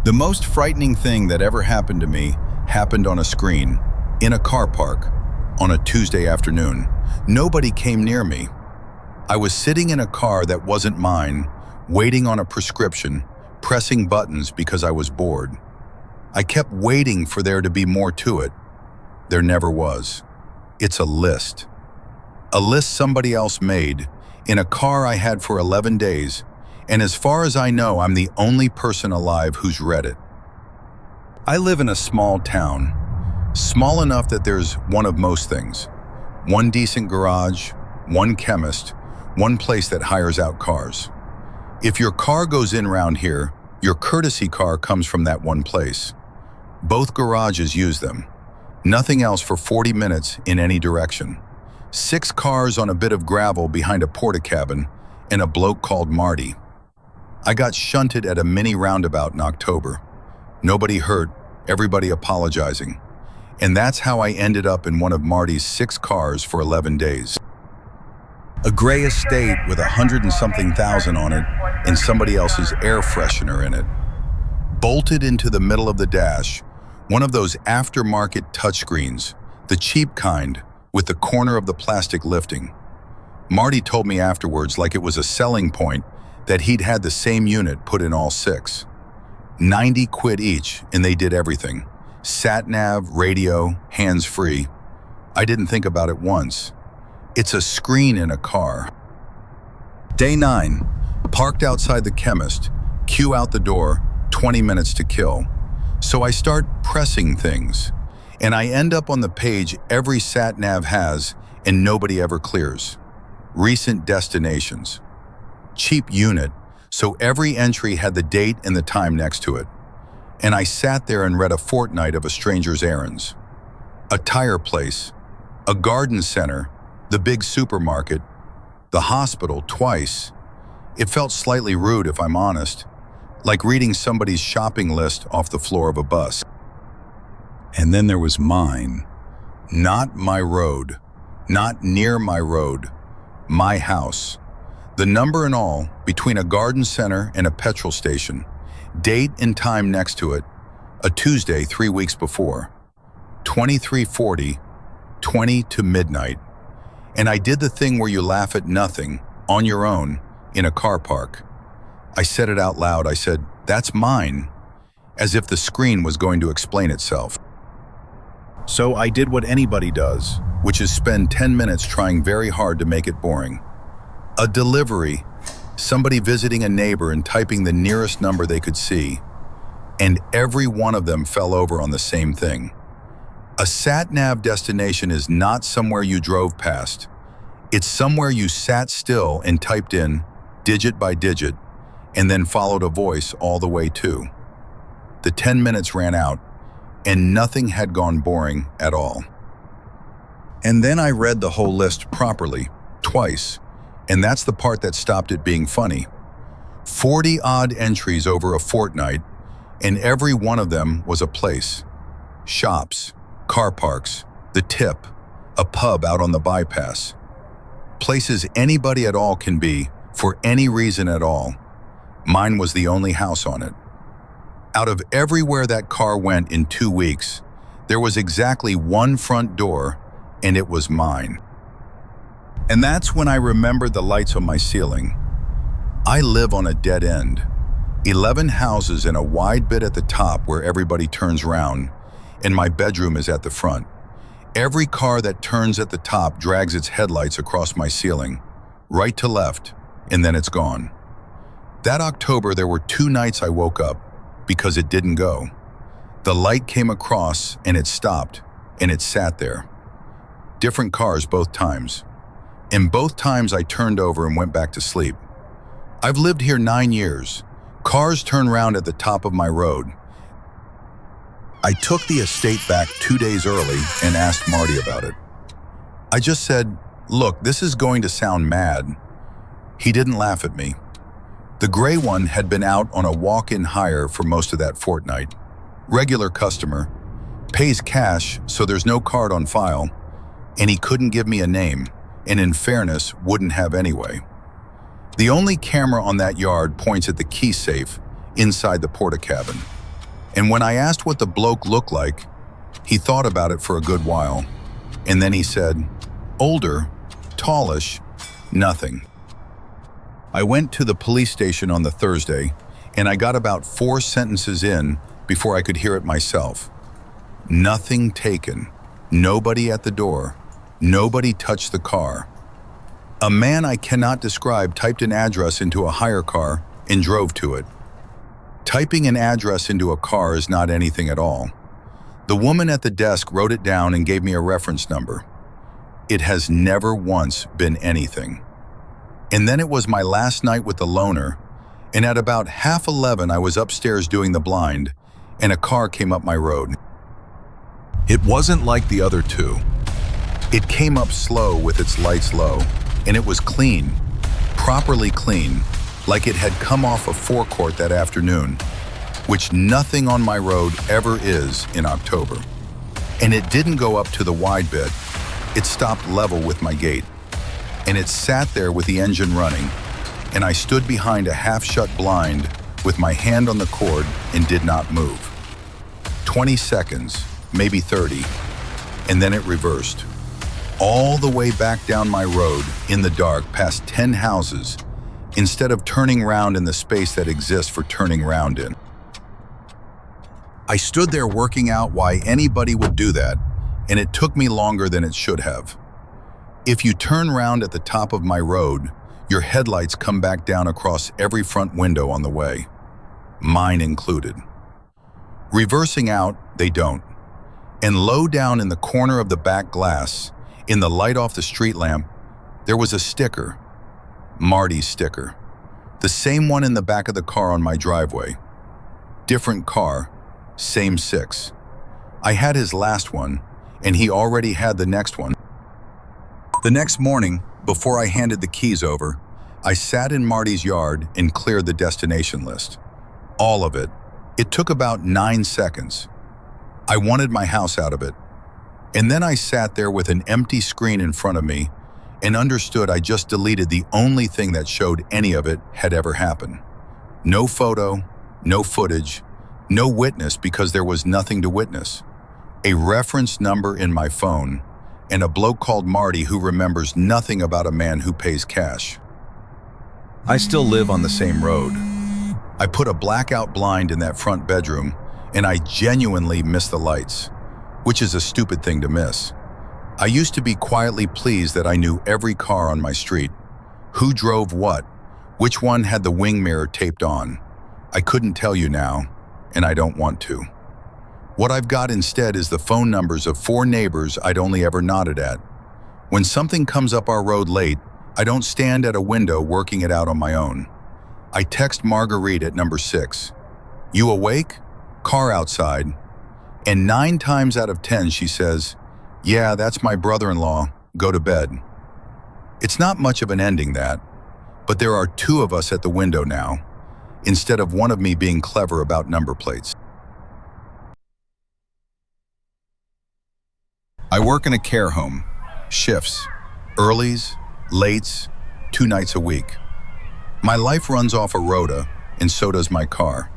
The most frightening thing that ever happened to me happened on a screen, in a car park, on a Tuesday afternoon. Nobody came near me. I was sitting in a car that wasn't mine, waiting on a prescription, pressing buttons because I was bored. I kept waiting for there to be more to it. There never was. It's a list. A list somebody else made, in a car I had for 11 days, and as far as I know, I'm the only person alive who's read it. I live in a small town, small enough that there's one of most things. One decent garage, one chemist, one place that hires out cars. If your car goes in round here, your courtesy car comes from that one place. Both garages use them. Nothing else for 40 minutes in any direction. 6 cars on a bit of gravel behind a porta-cabin and a bloke called Marty. I got shunted at a mini roundabout in October. Nobody hurt, everybody apologizing. And that's how I ended up in one of Marty's 6 cars for 11 days. A gray estate with 100 and something thousand on it and somebody else's air freshener in it. Bolted into the middle of the dash, one of those aftermarket touchscreens, the cheap kind with the corner of the plastic lifting. Marty told me afterwards, like it was a selling point, that he'd had the same unit put in all 6. 90 quid each, and they did everything. Sat-nav, radio, hands-free. I didn't think about it once. It's a screen in a car. Day 9, parked outside the chemist, queue out the door, 20 minutes to kill. So I start pressing things, and I end up on the page every sat-nav has and nobody ever clears. Recent destinations. Cheap unit, so every entry had the date and the time next to it. And I sat there and read a fortnight of a stranger's errands. A tire place, a garden center, the big supermarket, the hospital twice. It felt slightly rude, if I'm honest, like reading somebody's shopping list off the floor of a bus. And then there was mine. Not my road, not near my road, my house. The number and all, between a garden center and a petrol station, date and time next to it, a Tuesday 3 weeks before, 23:40, 20 to midnight. And I did the thing where you laugh at nothing, on your own, in a car park. I said it out loud. I said, "That's mine," as if the screen was going to explain itself. So I did what anybody does, which is spend 10 minutes trying very hard to make it boring. A delivery, somebody visiting a neighbor and typing the nearest number they could see, and every one of them fell over on the same thing. A sat-nav destination is not somewhere you drove past. It's somewhere you sat still and typed in, digit by digit, and then followed a voice all the way to. The 10 minutes ran out, and nothing had gone boring at all. And then I read the whole list properly, twice, and that's the part that stopped it being funny. 40-odd entries over a fortnight, and every one of them was a place. Shops, car parks, the tip, a pub out on the bypass. Places anybody at all can be, for any reason at all. Mine was the only house on it. Out of everywhere that car went in 2 weeks, there was exactly one front door, and it was mine. And that's when I remembered the lights on my ceiling. I live on a dead end. 11 houses and a wide bit at the top where everybody turns round, and my bedroom is at the front. Every car that turns at the top drags its headlights across my ceiling, right to left, and then it's gone. That October, there were 2 nights I woke up because it didn't go. The light came across and it stopped, and it sat there. Different cars both times. And both times I turned over and went back to sleep. I've lived here 9 years. Cars turn round at the top of my road. I took the estate back 2 days early and asked Marty about it. I just said, "Look, this is going to sound mad." He didn't laugh at me. The gray one had been out on a walk-in hire for most of that fortnight. Regular customer, pays cash so there's no card on file, and he couldn't give me a name, and in fairness, wouldn't have anyway. The only camera on that yard points at the key safe inside the porta-cabin. And when I asked what the bloke looked like, he thought about it for a good while. And then he said, older, tallish, nothing. I went to the police station on the Thursday, and I got about 4 sentences in before I could hear it myself. Nothing taken. Nobody at the door. Nobody touched the car. A man I cannot describe typed an address into a hire car and drove to it. Typing an address into a car is not anything at all. The woman at the desk wrote it down and gave me a reference number. It has never once been anything. And then it was my last night with the loaner, and at about 11:30 I was upstairs doing the blind, and a car came up my road. It wasn't like the other two. It came up slow with its lights low, and it was clean, properly clean, like it had come off a forecourt that afternoon, which nothing on my road ever is in October. And it didn't go up to the wide bit. It stopped level with my gate. And it sat there with the engine running, and I stood behind a half-shut blind with my hand on the cord and did not move. 20 seconds, maybe 30, and then it reversed. All the way back down my road in the dark past 10 houses, instead of turning round in the space that exists for turning round in. I stood there working out why anybody would do that, and it took me longer than it should have. If you turn round at the top of my road, your headlights come back down across every front window on the way, mine included. Reversing out, they don't. And low down in the corner of the back glass, in the light off the street lamp, there was a sticker, Marty's sticker, the same one in the back of the car on my driveway. Different car, same 6. I had his last one, and he already had the next one. The next morning, before I handed the keys over, I sat in Marty's yard and cleared the destination list. All of it. It took about 9 seconds. I wanted my house out of it. And then I sat there with an empty screen in front of me and understood I just deleted the only thing that showed any of it had ever happened. No photo, no footage, no witness because there was nothing to witness. A reference number in my phone, and a bloke called Marty who remembers nothing about a man who pays cash. I still live on the same road. I put a blackout blind in that front bedroom, and I genuinely miss the lights, which is a stupid thing to miss. I used to be quietly pleased that I knew every car on my street, who drove what, which one had the wing mirror taped on. I couldn't tell you now, and I don't want to. What I've got instead is the phone numbers of 4 neighbors I'd only ever nodded at. When something comes up our road late, I don't stand at a window working it out on my own. I text Marguerite at number 6. You awake? Car outside. And 9 times out of 10 she says, yeah, that's my brother-in-law, go to bed. It's not much of an ending that, but there are 2 of us at the window now, instead of one of me being clever about number plates. I work in a care home, shifts, earlies, lates, 2 nights a week. My life runs off a rota, and so does my car.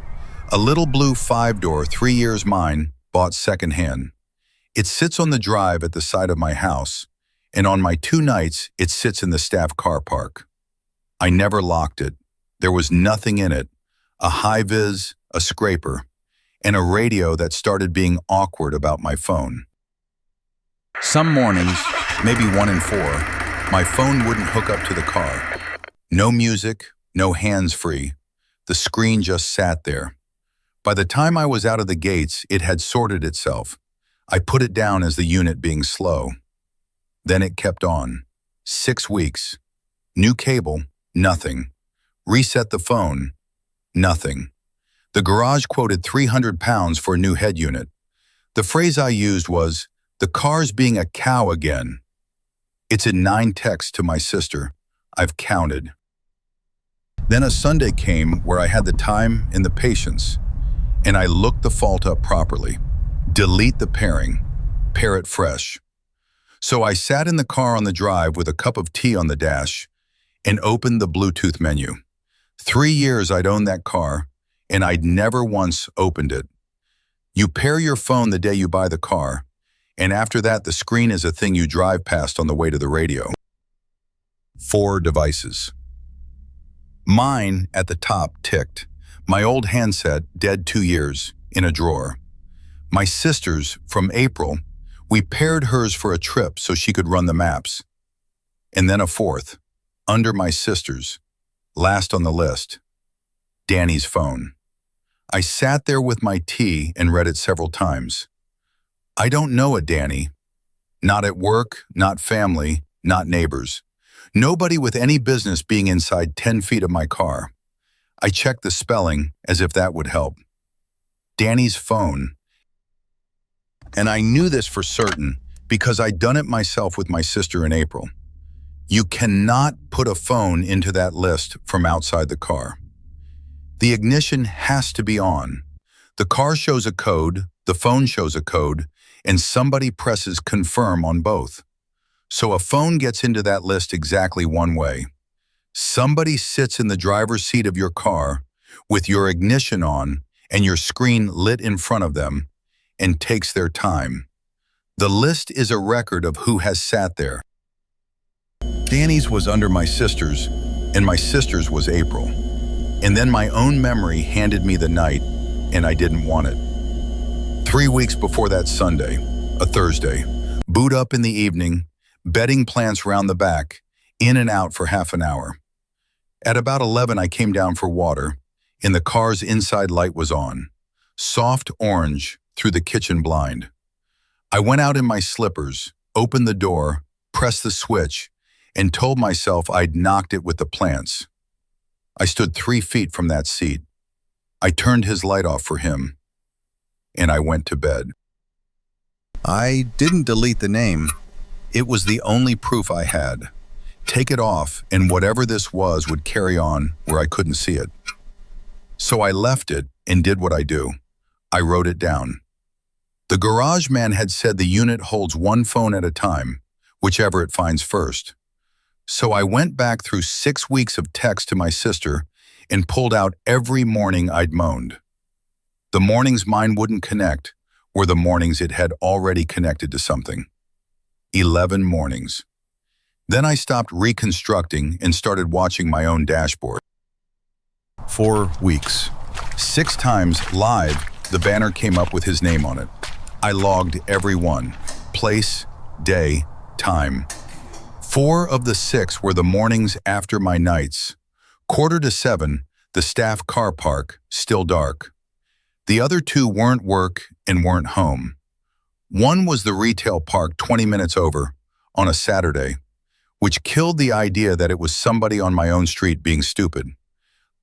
A little blue 5-door, 3 years mine, bought secondhand. It sits on the drive at the side of my house, and on my 2 nights, it sits in the staff car park. I never locked it. There was nothing in it. A high-vis, a scraper, and a radio that started being awkward about my phone. Some mornings, maybe 1 in 4, my phone wouldn't hook up to the car. No music, no hands-free. The screen just sat there. By the time I was out of the gates, it had sorted itself. I put it down as the unit being slow. Then it kept on. 6 weeks. New cable, nothing. Reset the phone, nothing. The garage quoted £300 for a new head unit. The phrase I used was, the car's being a cow again. It's in 9 texts to my sister. I've counted. Then a Sunday came where I had the time and the patience, and I looked the fault up properly. Delete the pairing. Pair it fresh. So I sat in the car on the drive with a cup of tea on the dash and opened the Bluetooth menu. 3 years I'd owned that car, and I'd never once opened it. You pair your phone the day you buy the car, and after that the screen is a thing you drive past on the way to the radio. 4 devices. Mine, at the top, ticked. My old handset, dead 2 years, in a drawer. My sister's, from April, we paired hers for a trip so she could run the maps. And then a 4th, under my sister's, last on the list, Danny's phone. I sat there with my tea and read it several times. I don't know a Danny. Not at work, not family, not neighbors. Nobody with any business being inside 10 feet of my car. I checked the spelling as if that would help. Danny's phone. And I knew this for certain because I'd done it myself with my sister in April. You cannot put a phone into that list from outside the car. The ignition has to be on. The car shows a code, the phone shows a code, and somebody presses confirm on both. So a phone gets into that list exactly one way. Somebody sits in the driver's seat of your car with your ignition on and your screen lit in front of them and takes their time. The list is a record of who has sat there. Danny's was under my sister's, and my sister's was April. And then my own memory handed me the night, and I didn't want it. 3 weeks before that Sunday, a Thursday, boot up in the evening, bedding plants round the back, in and out for half an hour. At about 11, I came down for water, and the car's inside light was on, soft orange through the kitchen blind. I went out in my slippers, opened the door, pressed the switch, and told myself I'd knocked it with the plants. I stood 3 feet from that seat. I turned his light off for him, and I went to bed. I didn't delete the name. It was the only proof I had. Take it off, and whatever this was would carry on where I couldn't see it. So I left it and did what I do. I wrote it down. The garage man had said the unit holds one phone at a time, whichever it finds first. So I went back through 6 weeks of text to my sister and pulled out every morning I'd moaned. The mornings mine wouldn't connect were the mornings it had already connected to something. 11 mornings. Then I stopped reconstructing and started watching my own dashboard. 4 weeks. 6 times live, the banner came up with his name on it. I logged every one. Place, day, time. 4 of the 6 were the mornings after my nights. 6:45, the staff car park, still dark. The other 2 weren't work and weren't home. One was the retail park 20 minutes over, on a Saturday, which killed the idea that it was somebody on my own street being stupid.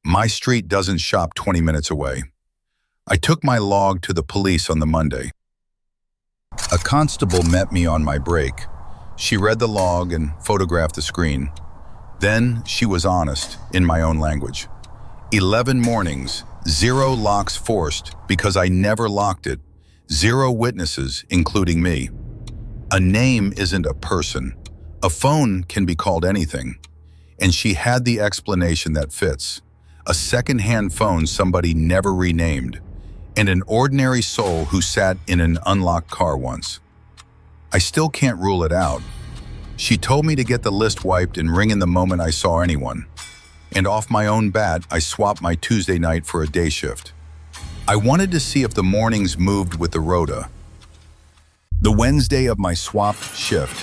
My street doesn't shop 20 minutes away. I took my log to the police on the Monday. A constable met me on my break. She read the log and photographed the screen. Then she was honest, in my own language. 11 mornings, 0 locks forced because I never locked it, 0 witnesses, including me. A name isn't a person. A phone can be called anything. And she had the explanation that fits. A second-hand phone somebody never renamed, and an ordinary soul who sat in an unlocked car once. I still can't rule it out. She told me to get the list wiped and ring in the moment I saw anyone. And off my own bat, I swapped my Tuesday night for a day shift. I wanted to see if the mornings moved with the rota. The Wednesday of my swapped shift,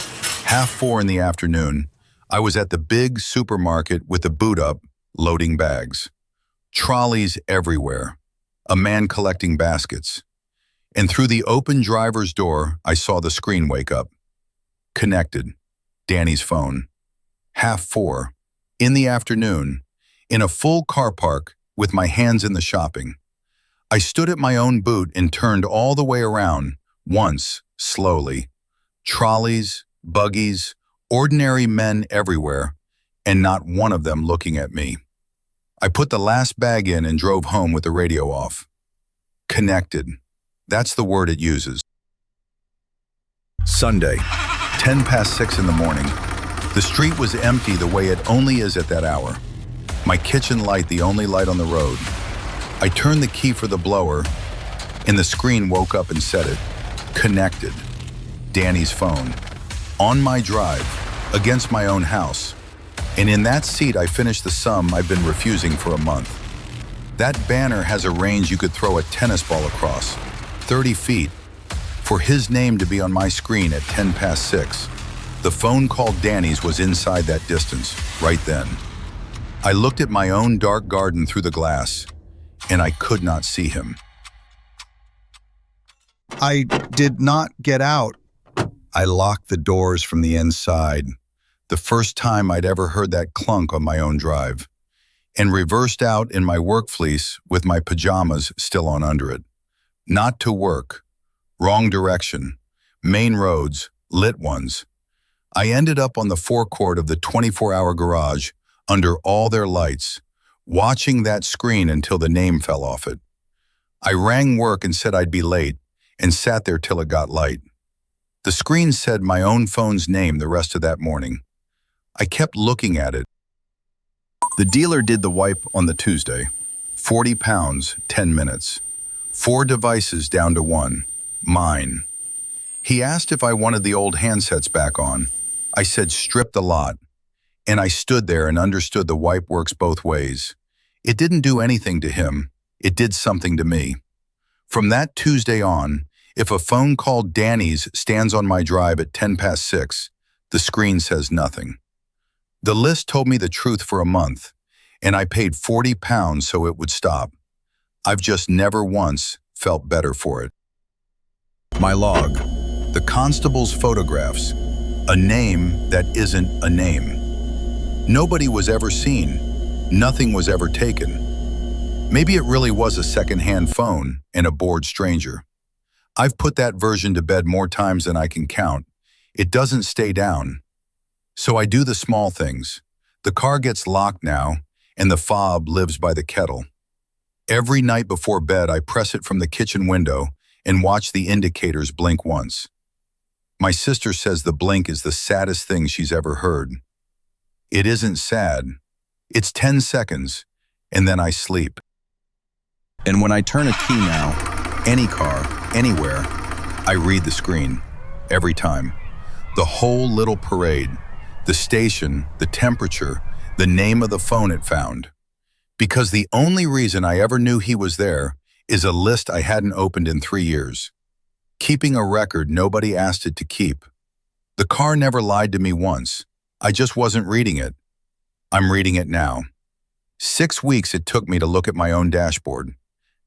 3:30 in the afternoon, I was at the big supermarket with the boot up, loading bags. Trolleys everywhere. A man collecting baskets. And through the open driver's door, I saw the screen wake up. Connected. Danny's phone. 3:30, in the afternoon, in a full car park with my hands in the shopping. I stood at my own boot and turned all the way around, once, slowly. Trolleys, buggies, ordinary men everywhere, and not one of them looking at me. I put the last bag in and drove home with the radio off. Connected. That's the word it uses. Sunday, 6:10 in the morning. The street was empty the way it only is at that hour. My kitchen light the only light on the road. I turned the key for the blower, And the screen woke up and said it. Connected. Danny's phone. On my drive. Against my own house. And in that seat, I finished the sum I've been refusing for a month. That banner has a range you could throw a tennis ball across. 30 feet. For his name to be on my screen at 6:10. The phone called Danny's was inside that distance, right then. I looked at my own dark garden through the glass, and I could not see him. I did not get out. I locked the doors from the inside, the first time I'd ever heard that clunk on my own drive, and reversed out in my work fleece with my pajamas still on under it. Not to work. Wrong direction. Main roads, lit ones. I ended up on the forecourt of the 24-hour garage under all their lights, watching that screen until the name fell off it. I rang work and said I'd be late, and sat there till it got light. The screen said my own phone's name the rest of that morning. I kept looking at it. The dealer did the wipe on the Tuesday. 40 pounds, 10 minutes. 4 devices down to 1. Mine. He asked if I wanted the old handsets back on. I said strip the lot. And I stood there and understood the wipe works both ways. It didn't do anything to him. It did something to me. From that Tuesday on, if a phone called Danny's stands on my drive at 6:10, the screen says nothing. The list told me the truth for a month, and I paid 40 pounds so it would stop. I've just never once felt better for it. My log. The constable's photographs. A name that isn't a name. Nobody was ever seen. Nothing was ever taken. Maybe it really was a second-hand phone and a bored stranger. I've put that version to bed more times than I can count. It doesn't stay down. So I do the small things. The car gets locked now, and the fob lives by the kettle. Every night before bed, I press it from the kitchen window and watch the indicators blink once. My sister says the blink is the saddest thing she's ever heard. It isn't sad. It's 10 seconds, and then I sleep. And when I turn a key now, any car, anywhere, I read the screen. Every time. The whole little parade. The station, the temperature, the name of the phone it found. Because the only reason I ever knew he was there is a list I hadn't opened in 3 years. Keeping a record nobody asked it to keep. The car never lied to me once. I just wasn't reading it. I'm reading it now. 6 weeks it took me to look at my own dashboard.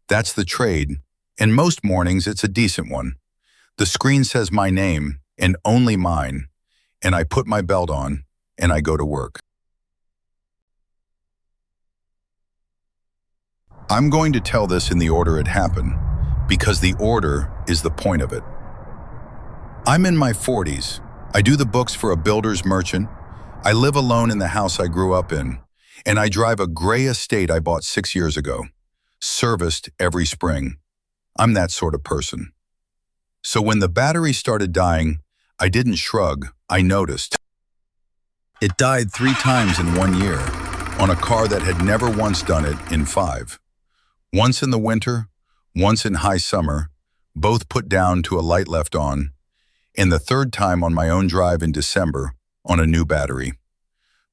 That's the trade, and most mornings it's a decent one. The screen says my name, and only mine, and I put my belt on, and I go to work. I'm going to tell this in the order it happened, because the order is the point of it. I'm in my 40s. I do the books for a builder's merchant. I live alone in the house I grew up in, and I drive a gray estate I bought 6 years ago, serviced every spring. I'm that sort of person. So when the battery started dying, I didn't shrug, I noticed. It died 3 times in 1 year, on a car that had never once done it in 5. Once in the winter, once in high summer, both put down to a light left on, and the 3rd time on my own drive in December on a new battery.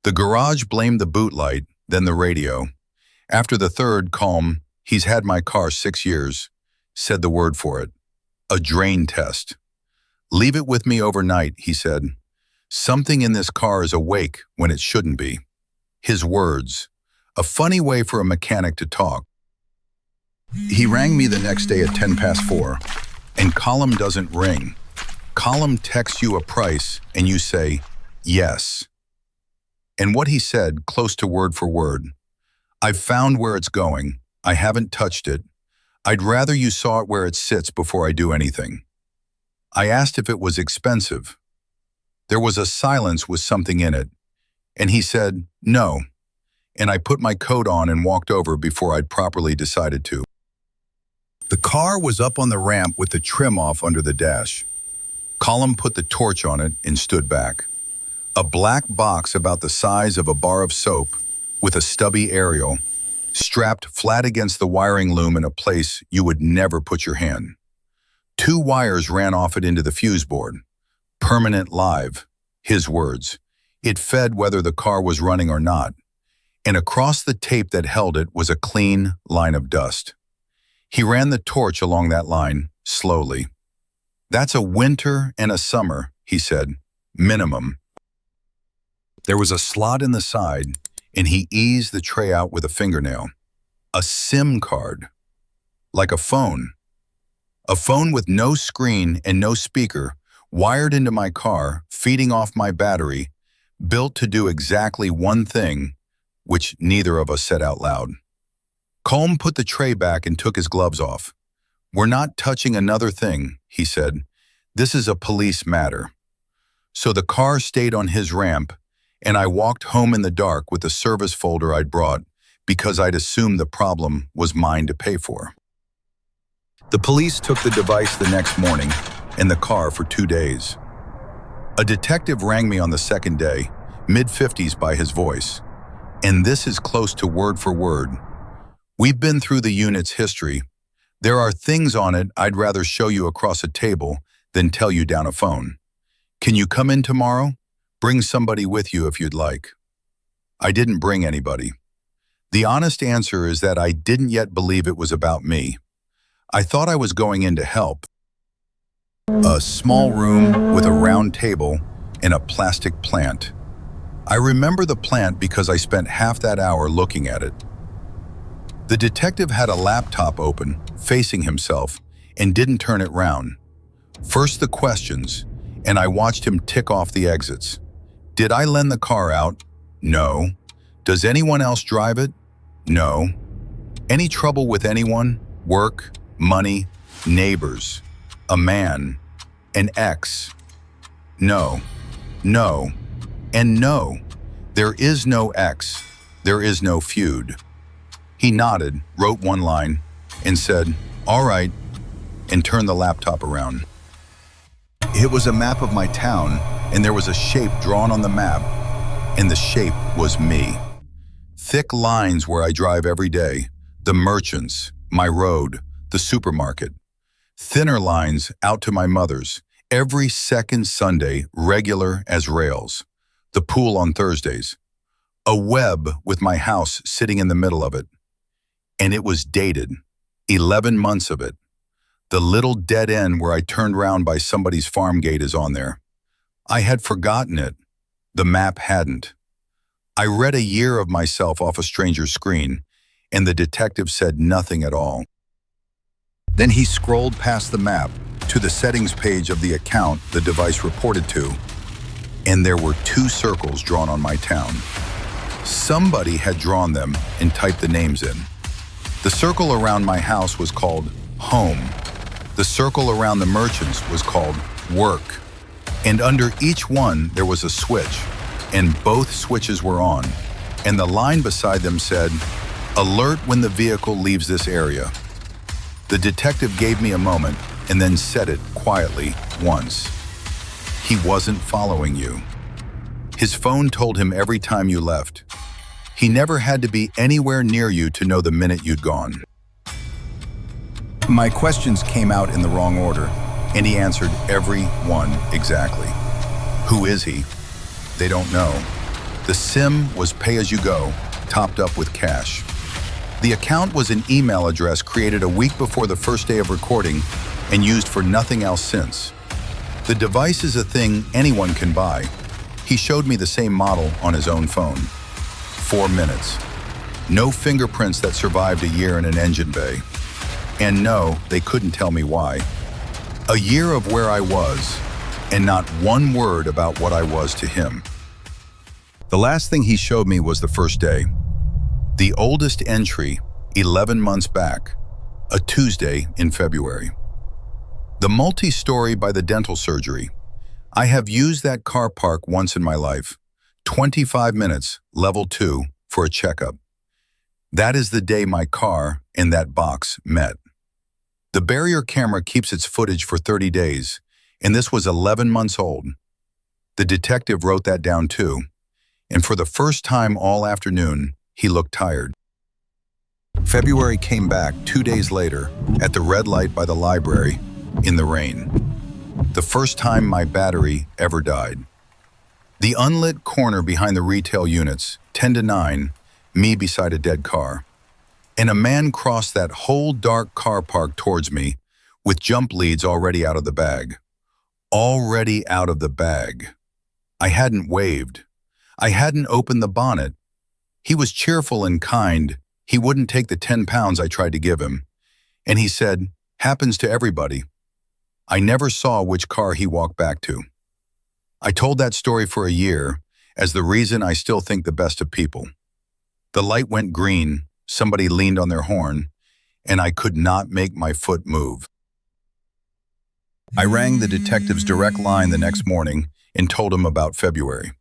The garage blamed the boot light, then the radio. After the 3rd, calm, he's had my car 6 years, said the word for it. A drain test. Leave it with me overnight, he said. Something in this car is awake when it shouldn't be. His words. A funny way for a mechanic to talk. He rang me the next day at 4:10, and column doesn't ring. Column texts you a price, and you say, yes. And what he said, close to word for word. I've found where it's going. I haven't touched it. I'd rather you saw it where it sits before I do anything. I asked if it was expensive. There was a silence with something in it, and he said, no. And I put my coat on and walked over before I'd properly decided to. The car was up on the ramp with the trim off under the dash. Colum put the torch on it and stood back. A black box about the size of a bar of soap with a stubby aerial. strapped flat against the wiring loom in a place you would never put your hand. 2 wires ran off it into the fuse board. Permanent live, his words. It fed whether the car was running or not. And across the tape that held it was a clean line of dust. He ran the torch along that line, slowly. "That's a winter and a summer," he said. "Minimum." There was a slot in the side, and he eased the tray out with a fingernail. A SIM card. Like a phone. A phone with no screen and no speaker, wired into my car, feeding off my battery, built to do exactly one thing, which neither of us said out loud. Colm put the tray back and took his gloves off. "We're not touching another thing," he said. "This is a police matter." So the car stayed on his ramp, and I walked home in the dark with the service folder I'd brought because I'd assumed the problem was mine to pay for. The police took the device the next morning and the car for 2 days. A detective rang me on the second day, mid-50s by his voice. And this is close to word for word. "We've been through the unit's history. There are things on it I'd rather show you across a table than tell you down a phone. Can you come in tomorrow? Bring somebody with you if you'd like." I didn't bring anybody. The honest answer is that I didn't yet believe it was about me. I thought I was going in to help. A small room with a round table and a plastic plant. I remember the plant because I spent half that hour looking at it. The detective had a laptop open, facing himself, and didn't turn it round. First the questions, and I watched him tick off the exits. Did I lend the car out? No. Does anyone else drive it? No. Any trouble with anyone? Work, money, neighbors, a man, an ex? No, no, and no. There is no ex. There is no feud. He nodded, wrote one line, and said, "All right," and turned the laptop around. It was a map of my town, and there was a shape drawn on the map, and the shape was me. Thick lines where I drive every day, the merchants, my road, the supermarket. Thinner lines out to my mother's, every second Sunday, regular as rails. The pool on Thursdays. A web with my house sitting in the middle of it. And it was dated, 11 months of it. The little dead end where I turned round by somebody's farm gate is on there. I had forgotten it. The map hadn't. I read a year of myself off a stranger's screen, and the detective said nothing at all. Then he scrolled past the map to the settings page of the account the device reported to, and there were 2 circles drawn on my town. Somebody had drawn them and typed the names in. The circle around my house was called home. The circle around the merchants was called work. And under each one there was a switch, and both switches were on. And the line beside them said, "Alert when the vehicle leaves this area." The detective gave me a moment and then said it quietly once. "He wasn't following you." His phone told him every time you left. He never had to be anywhere near you to know the minute you'd gone. My questions came out in the wrong order, and he answered every one exactly. Who is he? They don't know. The SIM was pay-as-you-go, topped up with cash. The account was an email address created a week before the first day of recording and used for nothing else since. The device is a thing anyone can buy. He showed me the same model on his own phone. 4 minutes. No fingerprints that survived a year in an engine bay. And no, they couldn't tell me why. A year of where I was, and not one word about what I was to him. The last thing he showed me was the first day. The oldest entry, 11 months back, a Tuesday in February. The multi-story by the dental surgery. I have used that car park once in my life. 25 minutes, level 2, for a checkup. That is the day my car and that box met. The barrier camera keeps its footage for 30 days, and this was 11 months old. The detective wrote that down too, and for the first time all afternoon, he looked tired. February came back 2 days later at the red light by the library in the rain. The first time my battery ever died. The unlit corner behind the retail units, 10 to 9, me beside a dead car. And a man crossed that whole dark car park towards me with jump leads already out of the bag. Already out of the bag. I hadn't waved. I hadn't opened the bonnet. He was cheerful and kind. He wouldn't take the 10 pounds I tried to give him. And he said, "Happens to everybody." I never saw which car he walked back to. I told that story for a year as the reason I still think the best of people. The light went green, somebody leaned on their horn, and I could not make my foot move. I rang the detective's direct line the next morning and told him about February.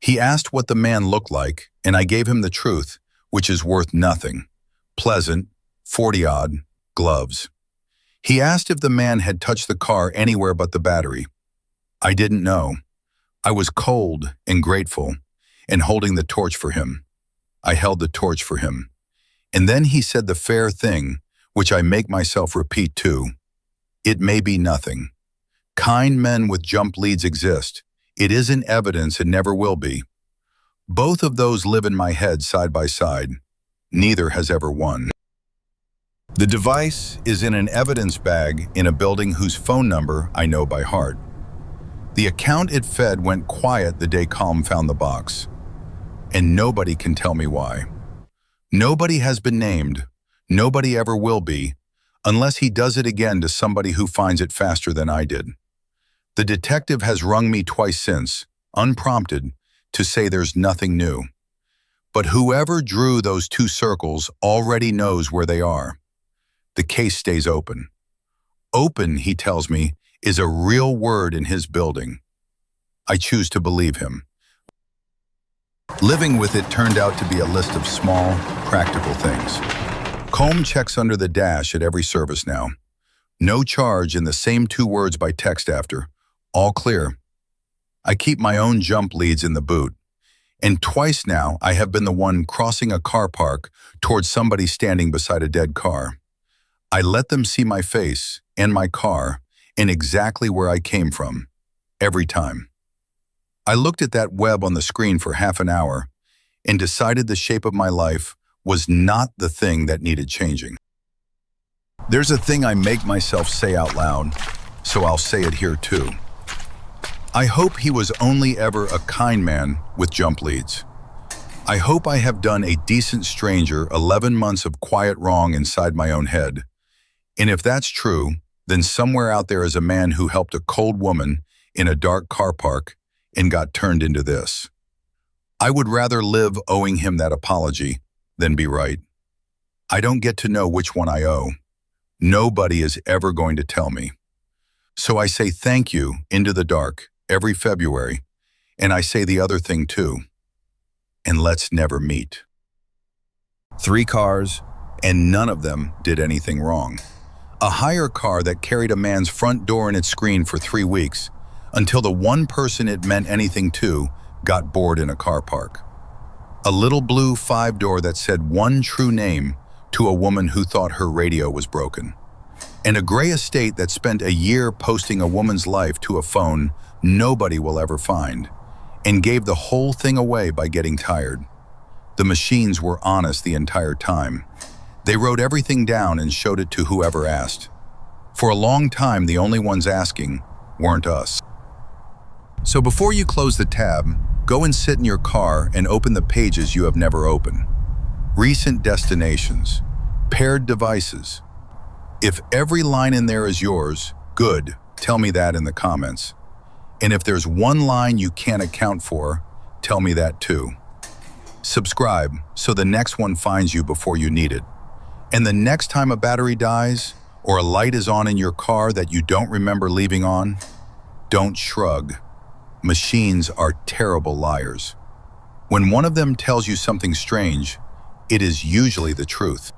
He asked what the man looked like, and I gave him the truth, which is worth nothing. Pleasant, 40-odd, gloves. He asked if the man had touched the car anywhere but the battery. I didn't know. I was cold and grateful and holding the torch for him. I held the torch for him. And then he said the fair thing, which I make myself repeat too. It may be nothing. Kind men with jump leads exist. It isn't evidence and never will be. Both of those live in my head side by side. Neither has ever won. The device is in an evidence bag in a building whose phone number I know by heart. The account it fed went quiet the day Calm found the box. And nobody can tell me why. Nobody has been named. Nobody ever will be, unless he does it again to somebody who finds it faster than I did. The detective has rung me twice since, unprompted, to say there's nothing new. But whoever drew those two circles already knows where they are. The case stays open. Open, he tells me, is a real word in his building. I choose to believe him. Living with it turned out to be a list of small, practical things. Comb checks under the dash at every service now. No charge in the same 2 words by text after. All clear. I keep my own jump leads in the boot. And twice now I have been the one crossing a car park towards somebody standing beside a dead car. I let them see my face and my car and exactly where I came from, every time. I looked at that web on the screen for half an hour and decided the shape of my life was not the thing that needed changing. There's a thing I make myself say out loud, so I'll say it here too. I hope he was only ever a kind man with jump leads. I hope I have done a decent stranger 11 months of quiet wrong inside my own head. And if that's true, then somewhere out there is a man who helped a cold woman in a dark car park and got turned into this. I would rather live owing him that apology than be right. I don't get to know which one I owe. Nobody is ever going to tell me. So I say thank you into the dark every February, and I say the other thing too. And let's never meet. 3 cars, and none of them did anything wrong. A hire car that carried a man's front door in its screen for 3 weeks, until the one person it meant anything to got bored in a car park. A little blue 5-door that said one true name to a woman who thought her radio was broken. And a gray estate that spent a year posting a woman's life to a phone nobody will ever find, and gave the whole thing away by getting tired. The machines were honest the entire time. They wrote everything down and showed it to whoever asked. For a long time, the only ones asking weren't us. So before you close the tab, go and sit in your car and open the pages you have never opened. Recent destinations, paired devices. If every line in there is yours, good, tell me that in the comments. And if there's one line you can't account for, tell me that too. Subscribe so the next one finds you before you need it. And the next time a battery dies or a light is on in your car that you don't remember leaving on, don't shrug. Machines are terrible liars. When one of them tells you something strange, it is usually the truth.